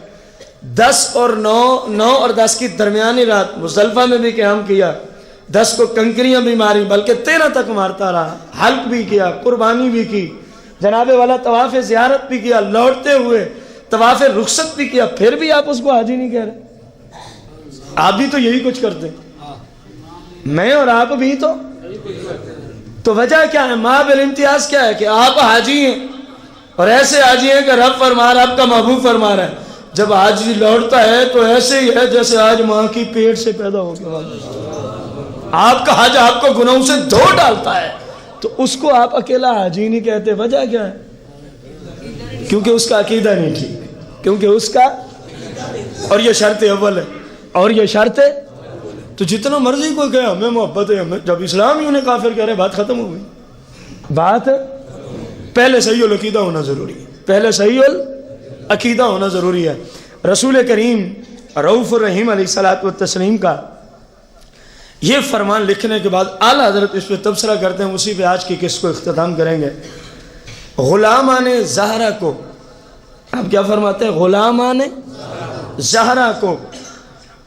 10 اور 9 اور 10 کی درمیانی رات مزدلفہ میں بھی قیام کیا، 10 کو کنکریاں بھی ماری، بلکہ 13 تک مارتا رہا، حلق بھی کیا، قربانی بھی کی، جناب والا طواف زیارت بھی کیا، لوٹتے ہوئے طواف رخصت بھی کیا، پھر بھی آپ اس کو حاجی نہیں کہہ رہے؟ آپ بھی تو یہی کچھ کرتے ہیں، میں اور آپ بھی تو وجہ کیا ہے؟ ماں بالامتیاز کیا ہے کہ آپ حاجی ہیں، اور ایسے حاجی ہیں کہ رب فرما رہا ہے، آپ کا محبوب فرما رہا ہے، جب حاجی لوٹتا ہے تو ایسے ہی ہے جیسے آج ماں کی پیٹ سے پیدا ہو گیا، آپ کا حج آپ کو گناہوں سے دھو ڈالتا ہے، تو اس کو آپ اکیلا حاجی نہیں کہتے، وجہ کیا ہے؟ کیونکہ اس کا عقیدہ نہیں ٹھیک، کیونکہ اس کا، اور یہ شرط اول ہے، اور یہ شرط ہے، تو جتنا مرضی کوئی کہے ہمیں محبت ہے، ہمیں، جب اسلام ہی انہیں کافر کہہ رہے، بات ختم ہو گئی۔ بات پہلے صحیح العقیدہ ہونا ضروری ہے، پہلے صحیح العقیدہ ہونا ضروری ہے۔ رسول کریم رؤوف الرحیم علیہ الصلوۃ والتسلیم کا یہ فرمان لکھنے کے بعد اعلیٰ حضرت اس پہ تبصرہ کرتے ہیں، اسی پہ آج کی قسط کو اختتام کریں گے۔ غلامان زہرا کو، آپ کیا فرماتے ہیں؟ غلامان زہرا کو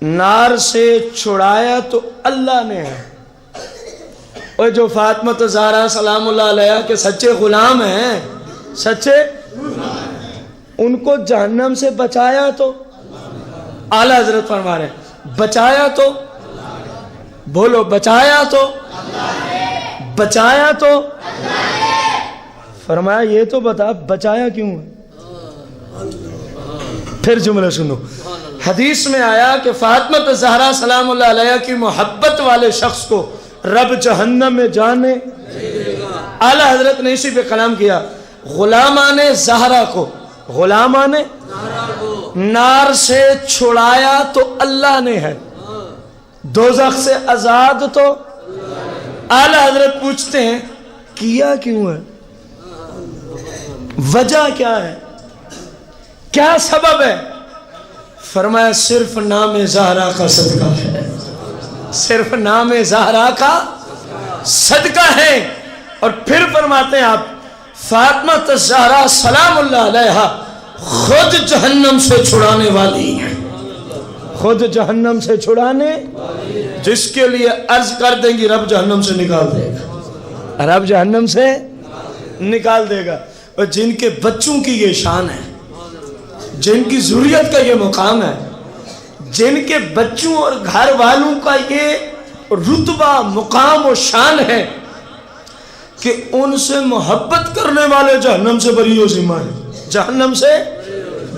نار سے چھڑایا تو اللہ نے ہے، اور جو فاطمہ زہرا سلام اللہ علیہ کے سچے غلام ہیں، سچے، ان کو جہنم سے بچایا تو اعلیٰ حضرت فرما رہے ہیں، بچایا تو، بولو بچایا تو، بچایا تو، فرمایا یہ تو بتا بچایا کیوں ہے؟ پھر جملہ سنو، حدیث میں آیا کہ فاطمہ زہرا سلام اللہ علیہ کی محبت والے شخص کو رب جہنم میں جانے، اعلیٰ حضرت نے اسی پہ کلام کیا، غلامان زہرا کو، غلامان نار سے چھڑایا تو اللہ نے ہے، دوزخ سے آزاد تو اعلیٰ حضرت پوچھتے ہیں کیا کیوں ہے؟ وجہ کیا ہے؟ کیا سبب ہے؟ فرمایا صرف نام زہرا کا صدقہ ہے، صرف نام زہرا کا صدقہ ہے۔ اور پھر فرماتے ہیں آپ فاطمہ زہرا سلام اللہ علیہ خود جہنم سے چھڑانے والی ہیں، خود جہنم سے چھڑانے، جس کے لیے عرض کر دیں گی رب جہنم سے نکال دے گا، رب جہنم سے نکال دے گا۔ اور جن کے بچوں کی یہ شان ہے، جن کی ذریت کا یہ مقام ہے، جن کے بچوں اور گھر والوں کا یہ رتبہ مقام و شان ہے کہ ان سے محبت کرنے والے جہنم سے بری و ذمہ ہیں، جہنم سے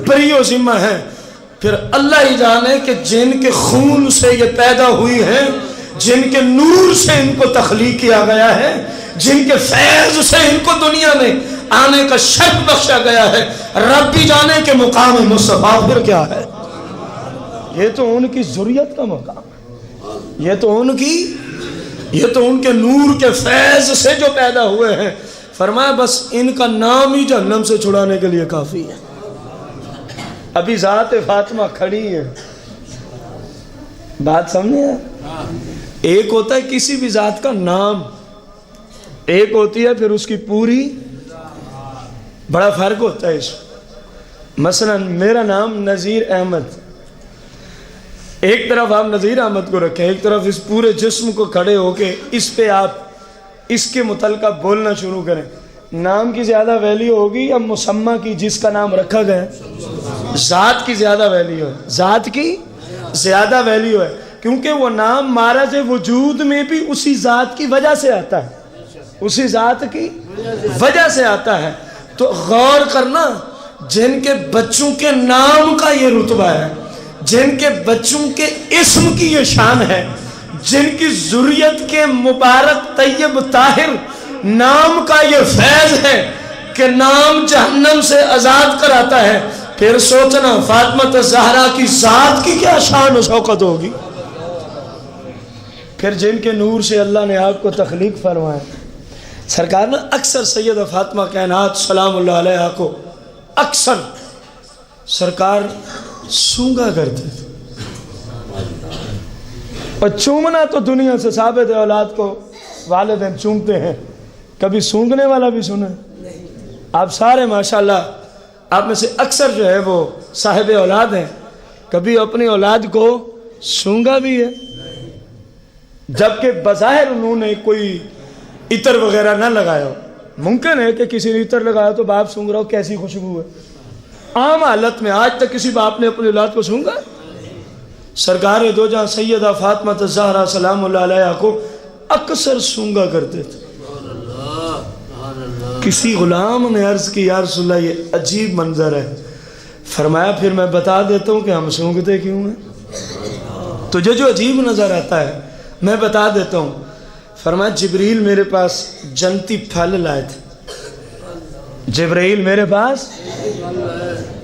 بری و ذمہ ہیں۔ پھر اللہ ہی جانے کہ جن کے خون سے یہ پیدا ہوئی ہیں، جن کے نور سے ان کو تخلیق کیا گیا ہے، جن کے فیض سے ان کو دنیا میں آنے کا شرف بخشا گیا ہے، رب بھی جانے کہ مقام مصطفیٰ پھر کیا ہے۔ یہ تو ان کی ذریت کا مقام ہے، یہ تو ان کے نور کے فیض سے جو پیدا ہوئے ہیں۔ فرمایا بس ان کا نام ہی جہنم سے چھڑانے کے لیے کافی ہے۔ ابھی ذات فاطمہ کھڑی ہے، بات سمجھے؟ ایک ہوتا ہے کسی بھی ذات کا نام، ایک ہوتی ہے پھر اس کی پوری، بڑا فرق ہوتا ہے اس میں۔ مثلا میرا نام نذیر احمد، ایک طرف آپ نذیر احمد کو رکھیں، ایک طرف اس پورے جسم کو کھڑے ہو کے اس پہ آپ اس کے متعلقہ بولنا شروع کریں، نام کی زیادہ ویلیو ہوگی یا مسمہ کی جس کا نام رکھا گیا ہے؟ ذات کی زیادہ ویلیو ہے، ذات کی زیادہ ویلیو ہے، کیونکہ وہ نام معرض وجود میں بھی اسی ذات کی وجہ سے آتا ہے، اسی ذات کی وجہ سے آتا ہے۔ تو غور کرنا، جن کے بچوں کے نام کا یہ رتبہ ہے، جن کے بچوں کے اسم کی یہ شان ہے، جن کی ذریت کے مبارک طیب طاہر نام کا یہ فیض ہے کہ نام جہنم سے آزاد کراتا ہے، پھر سوچنا فاطمہ زہرا کی ذات کی کیا شان و شوکت ہوگی۔ پھر جن کے نور سے اللہ نے آپ کو تخلیق فرمایا۔ سرکار نے اکثر سیدہ فاطمہ کائنات سلام اللہ علیہا کو اکثر سرکار سونگا کرتے تھے، اور چومنا تو دنیا سے ثابت ہے، اولاد کو والدین چومتے ہیں، کبھی سونگنے والا بھی سنا ہے؟ آپ سارے ماشاءاللہ آپ میں سے اکثر جو ہے وہ صاحب اولاد ہیں، کبھی اپنی اولاد کو سونگا بھی ہے؟ جبکہ بظاہر انہوں نے کوئی عطر وغیرہ نہ لگایا ہو، ممکن ہے کہ کسی نے عطر لگایا تو باپ سونگ رہا ہو کیسی خوشبو ہے، عام حالت میں آج تک کسی باپ نے اپنی اولاد کو سونگا؟ سرکار دو جہاں سیدہ فاطمہ الزہرا سلام اللہ علیہا کو اکثر سونگا کرتے تھے۔ کسی غلام نے عرض کی یا رسول اللہ یہ عجیب منظر ہے، فرمایا پھر میں بتا دیتا ہوں کہ ہم سونگتے کیوں ہیں، تجھے جو عجیب نظر آتا ہے میں بتا دیتا ہوں۔ فرمایا جبریل میرے پاس جنتی پھل لائے تھے، جبریل میرے پاس،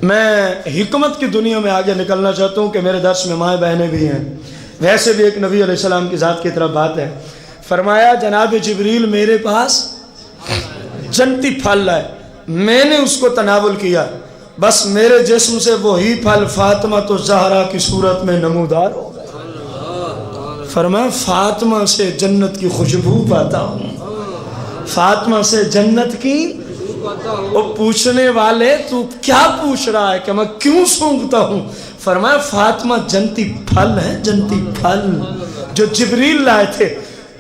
میں حکمت کی دنیا میں آگے نکلنا چاہتا ہوں کہ میرے درس میں مائیں بہنیں بھی ہیں، ویسے بھی ایک نبی علیہ السلام کی ذات کی طرف بات ہے۔ فرمایا جناب جبریل میرے پاس جنتی پھل لائے، میں نے اس کو تناول کیا، بس میرے جسم سے وہی پھل فاطمہ تو زہرا کی صورت میں نمودار ہو گئے۔ فرمایا فاطمہ سے جنت کی خوشبو پاتا ہوں، فاطمہ سے جنت کی۔ وہ پوچھنے والے تو کیا پوچھ رہا ہے کہ میں کیوں سونگتا ہوں؟ فرمایا فاطمہ جنتی پھل ہے، جنتی پھل جو جبریل لائے تھے،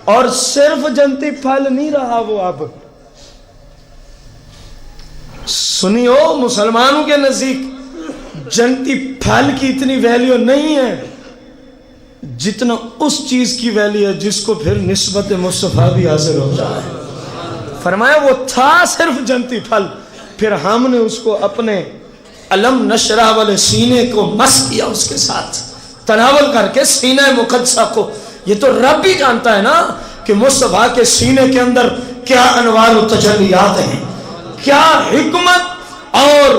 اور صرف جنتی پھل نہیں رہا وہ اب سنیو مسلمانوں کے نزدیک جنتی پھل کی اتنی ویلیو نہیں ہے جتنا اس چیز کی ویلیو ہے جس کو پھر نسبت مصطفیٰ بھی حاصل ہو جائے۔ فرمایا وہ تھا صرف جنتی پھل، پھر ہم نے اس کو اپنے علم نشرہ والے سینے کو مس کیا، اس کے ساتھ تناول کر کے سینہ مقدسہ کو۔ یہ تو رب بھی جانتا ہے نا کہ مصطفیٰ کے سینے کے اندر کیا انوار و تجلیات ہیں، کیا حکمت اور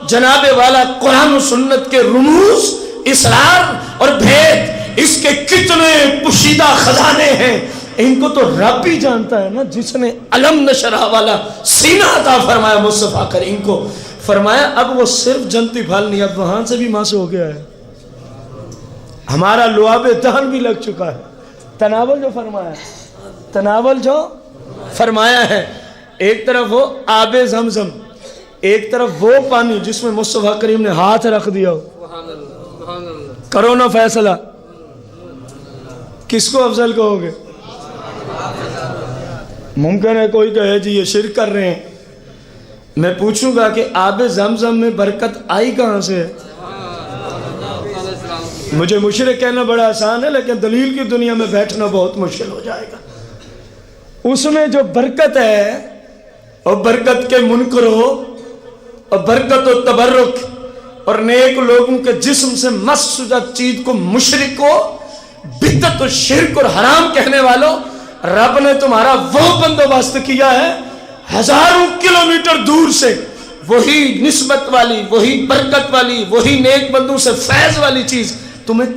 جناب والا قرآن و سنت کے رموز، اسرار اور بھید، اس کے کتنے پوشیدہ خزانے ہیں، ان کو تو رب بھی جانتا ہے نا، جس نے علم نشرہ والا سینہ عطا فرمایا مصطفیٰ کریم کو۔ فرمایا اب وہ صرف جنتی پھل نہیں، اب وہاں سے بھی ماس ہو گیا ہے، ہمارا لعاب دہن بھی لگ چکا ہے۔ تناول جو فرمایا، تناول جو فرمایا ہے، ایک طرف وہ آب زمزم، ایک طرف وہ پانی جس میں مصطفیٰ کریم نے ہاتھ رکھ دیا ہو۔ کرو نا فیصلہ، کس کو افضل کہو گے؟ ممکن ہے کوئی کہے جی یہ شرک کر رہے ہیں، میں پوچھوں گا کہ آب زمزم میں برکت آئی کہاں سے ہے؟ مجھے مشرک کہنا بڑا آسان ہے، لیکن دلیل کی دنیا میں بیٹھنا بہت مشکل ہو جائے گا۔ اس میں جو برکت ہے، اور برکت کے منکرو اور برکت و تبرک اور نیک لوگوں کے جسم سے مس شدہ چیز کو مشرک کو، بدعت و شرک اور حرام کہنے والوں، رب نے تمہارا وہ بندوبست کیا ہے ہزاروں کلومیٹر دور سے وہی نسبت والی، وہی برکت والی، وہی نیک بندوں سے فیض والی چیز تمہیں